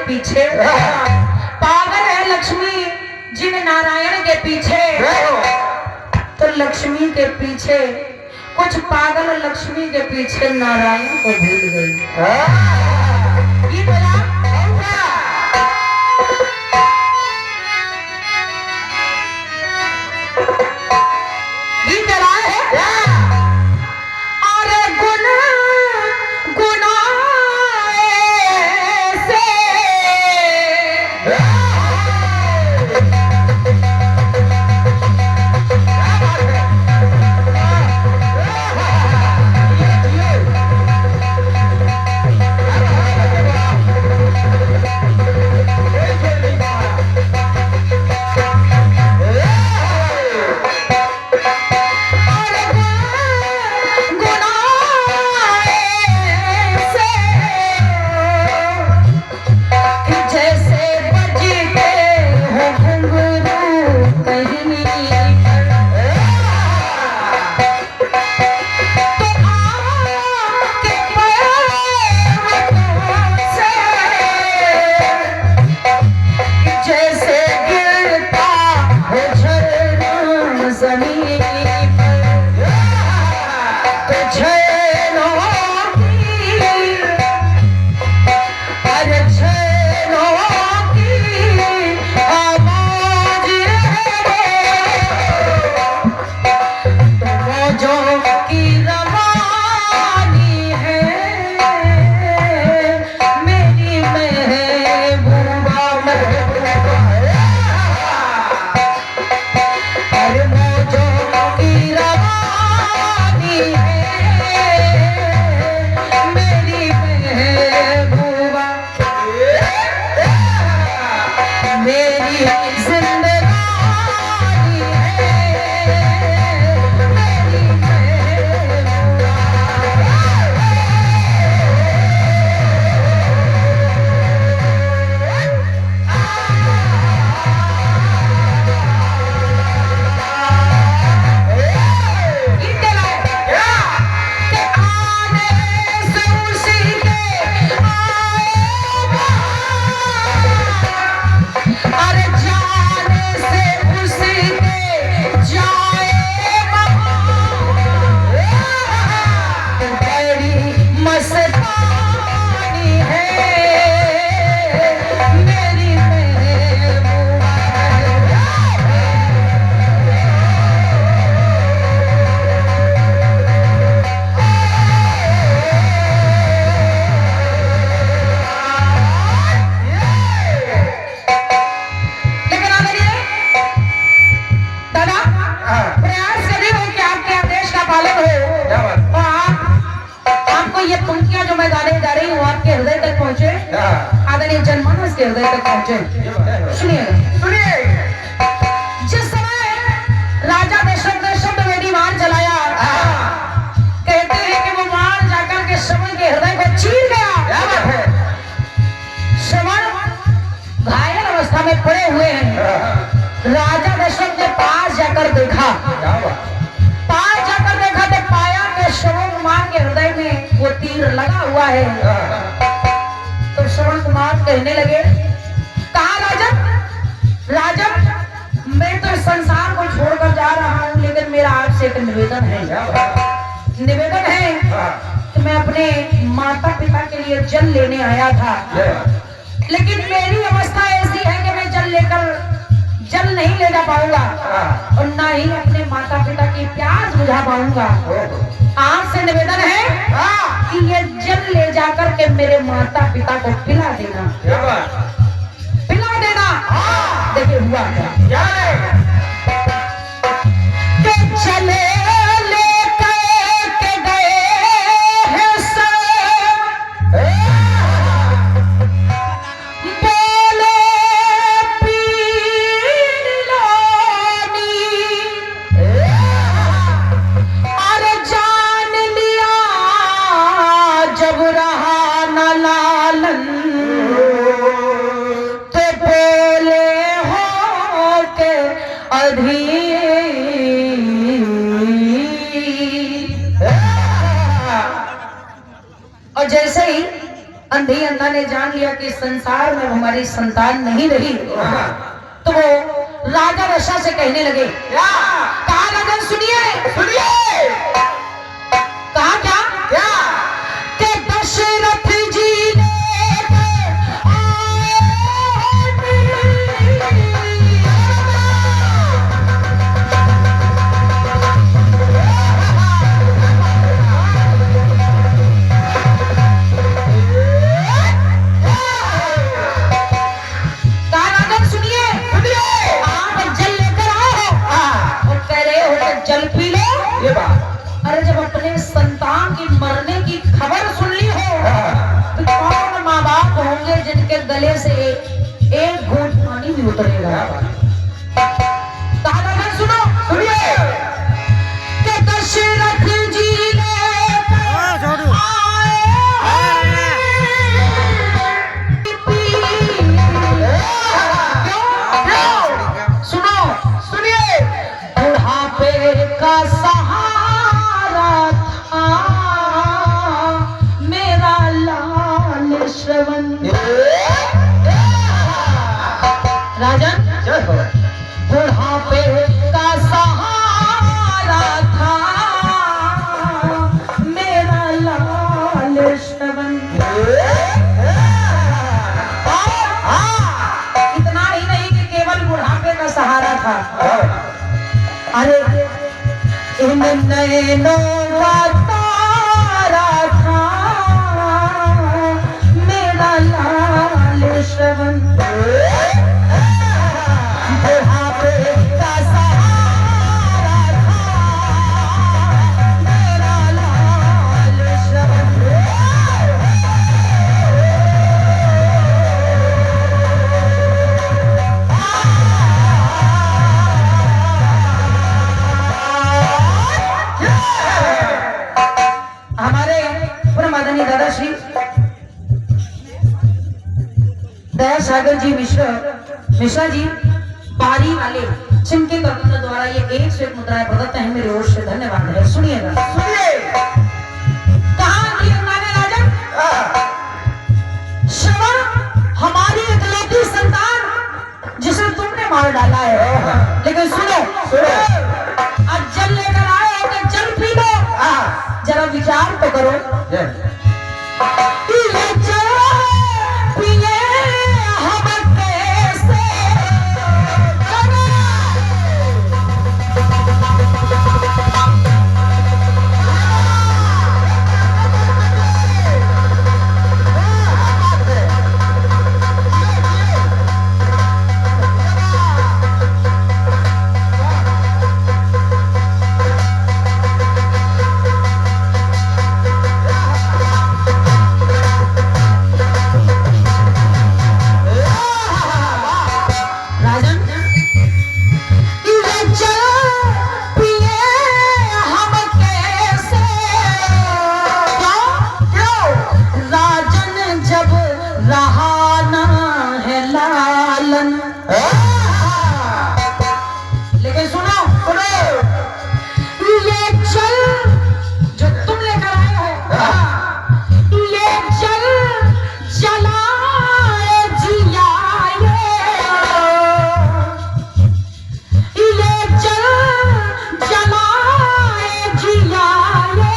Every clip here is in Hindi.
पीछे पागल है लक्ष्मी जिन नारायण के पीछे। तो लक्ष्मी के पीछे कुछ पागल लक्ष्मी के पीछे नारायण को भूल गई। ये बोला ये चला है। अरे गुना गुना हृदय तक पहुंचे। सुनिए सुनिए, जिस समय राजा दशरथ ने शब्द वेदी वार चलाया, कहते हैं कि वो वार जाकर के श्रवण के हृदय को चीर गया। श्रवण घायल अवस्था में पड़े हुए हैं। राजा दशरथ ने पास जाकर देखा, तो पाया कि श्रवण कुमार के हृदय में वो तीर लगा हुआ है। तो श्रवण कुमार कहने लगे, कहा राजन मैं तो संसार को छोड़कर जा रहा हूँ, लेकिन मेरा आपसे एक निवेदन है कि मैं अपने माता पिता के लिए जल लेने आया था, लेकिन मेरी अवस्था ऐसी है कि मैं जल नहीं ले जा पाऊंगा और ना ही अपने माता पिता की प्यास बुझा पाऊंगा। आपसे निवेदन है कि ये जल ले जाकर के मेरे माता पिता को पिला देना। देखिए हुआ क्या, चले लेकर के गए हैं सब अंधी अंधा ने जान लिया कि संसार में हमारी संतान नहीं रही, तो वो राजा दशा से कहने लगे, कहा राजन सुनिए सुनिए, कहा क्या क्या कि दशरथ जी जल पी लो। ये बात, अरे जब अपने संतान की मरने की खबर सुन ली हो, तो कौन माँ बाप होंगे जिनके गले से एक घूंट पानी भी उतरेगा। दादा सुनो सुनिए, कि दशरथ जी ने का सहारा था मेरा लाल श्रवण। राजन बुढ़ापे का सहारा था मेरा लाल श्रवण। इतना ही नहीं कि केवल बुढ़ापे का सहारा था, अरे इन नैनों का तारा था मेरा लाल श्रवण। बुढ़ापे का सहारा था मेरा लाल श्रवण। दादाश्री दया सागर जी मिश्रा जी पारी वाले, जिनके कर्तव्य द्वारा ये 101 मुद्राएं प्रदत्त हैं, मेरी ओर से धन्यवाद है। सुनिएगा सुनिए, कहा कि राजन श्रवण हमारी इकलौती संतान जिसे तुमने मार डाला है, लेकिन सुनो आज जल लेकर आए हो तो जल पी लो, जरा विचार तो करो। लेकिन सुनो सुनो, ये जल जो तुम लेकर आए हो, ये जल जलाए जियाए, ये जल जलाए जियाए,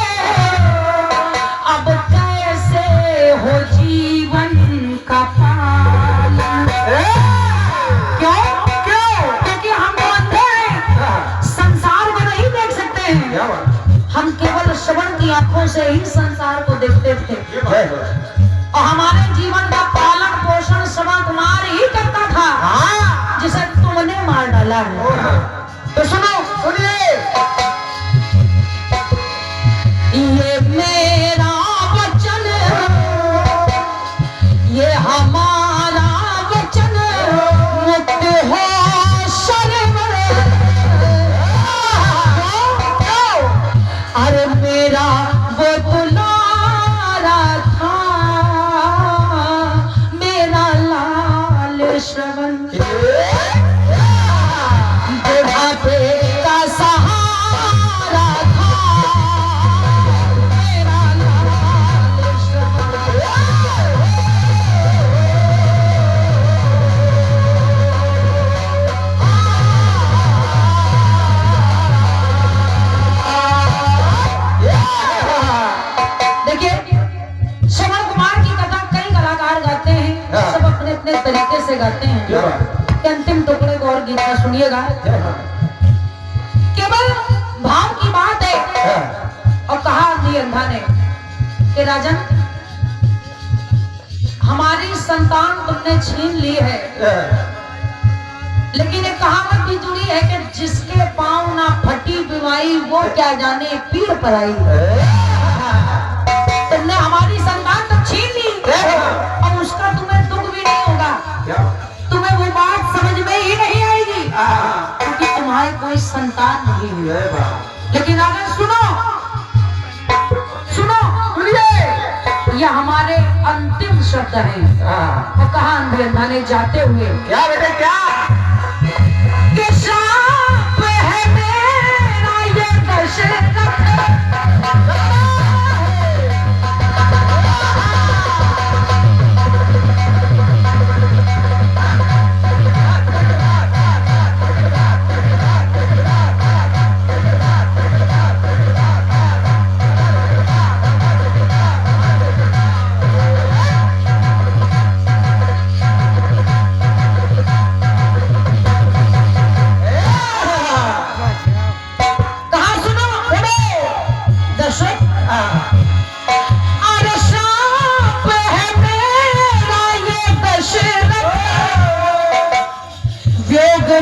अब कैसे हो जीवन का पालन। क्यों क्यों? क्योंकि हम संसार को नहीं देख सकते हैं, हम केवल श्रवण की आंखों से ही संसार को देखते थे, और हमारे जीवन का पालन पोषण श्रवण कुमार ही करता था, जिसे तुमने मार डाला है। तो सुनो सुनिए, ये मेरा वचन, ये हमारा वचन, मुक्त हो अरे मेरा वो दुलारा था मेरा लाल श्रवण। बुढ़ापे का सहारा था मेरा लाल श्रवण। से गाते हैं कि अंतिम टुकड़े को और गीत का सुनिएगा। केवल भाव की बात है। और कहा अंधी अंधा ने कि राजन, हमारी संतान तुमने छीन ली है, लेकिन एक कहावत भी जुड़ी है कि जिसके पांव ना फटी बीमारी वो क्या जाने पीर पराई। तुमने हमारी संतान तो छीन ली और उसका तुम्हें दुख भी नहीं होगा, तुम्हें वो बात समझ में ही नहीं आएगी क्योंकि तुम्हारी कोई संतान नहीं है। लेकिन अगर सुनो सुनो सुनिए, यह हमारे अंतिम शब्द हैं। और कहा अंधे अंधा ने जाते हुए, क्या बेटे क्या कि शाप है मेरा ये दशरथ,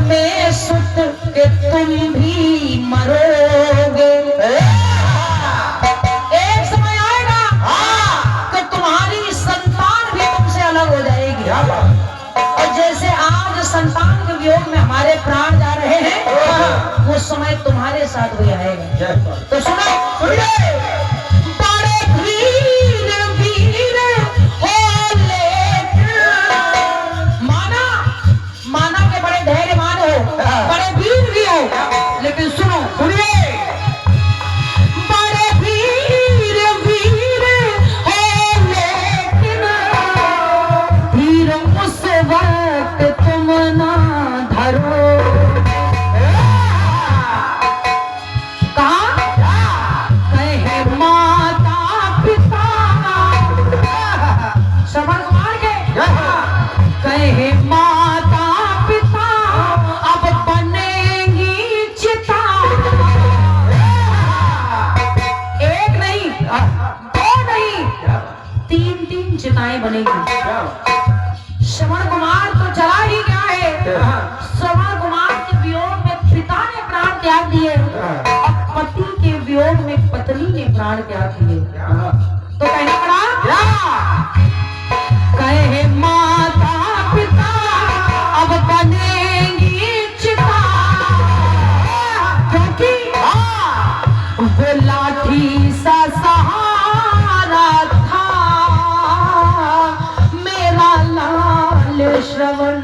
में सुत के तुम भी मरोगे। एक समय आएगा कि तुम्हारी संतान भी तुमसे अलग हो जाएगी। और जैसे आज संतान के वियोग में हमारे प्राण जा रहे हैं, वो समय तुम्हारे साथ भी आएगा। तो सुनो सुनिए, बड़े वीर वीर हो लेकिन, माना के बड़े धैर्यवान हो, बड़े वीर भी हो, लेकिन सुनो सुनिए, बड़े वीर वीर हो लेकिन धीर उस वक्त तुम ना धरो। कहा कहे माता पिता, श्रवण कुमार के कहे माता पिता अब बनेगी चिता। एक नहीं, दो नहीं, तीन तीन चिताएं बनेगी। श्रवण कुमार तो चला ही गया है। श्रवण कुमार के वियोग में पिता ने प्राण त्याग दिए और पति के वियोग में पत्नी ने प्राण त्याग दिए। तो कहना पड़ा कहे माता पिता अब बनेगी चिता, क्योंकि वो लाठी सा सहारा था मेरा लाल श्रवण।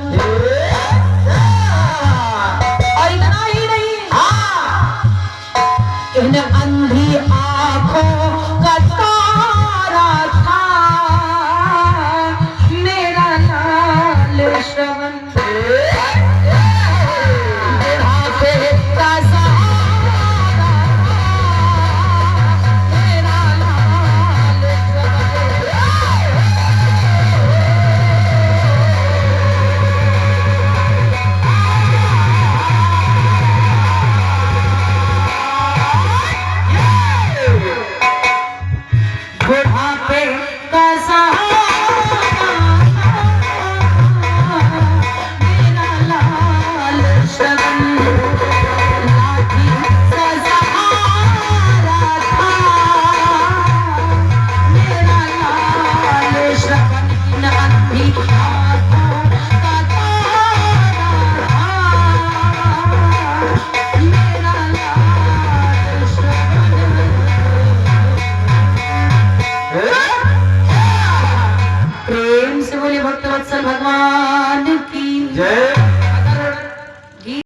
और इतना ही नहीं, इन्हें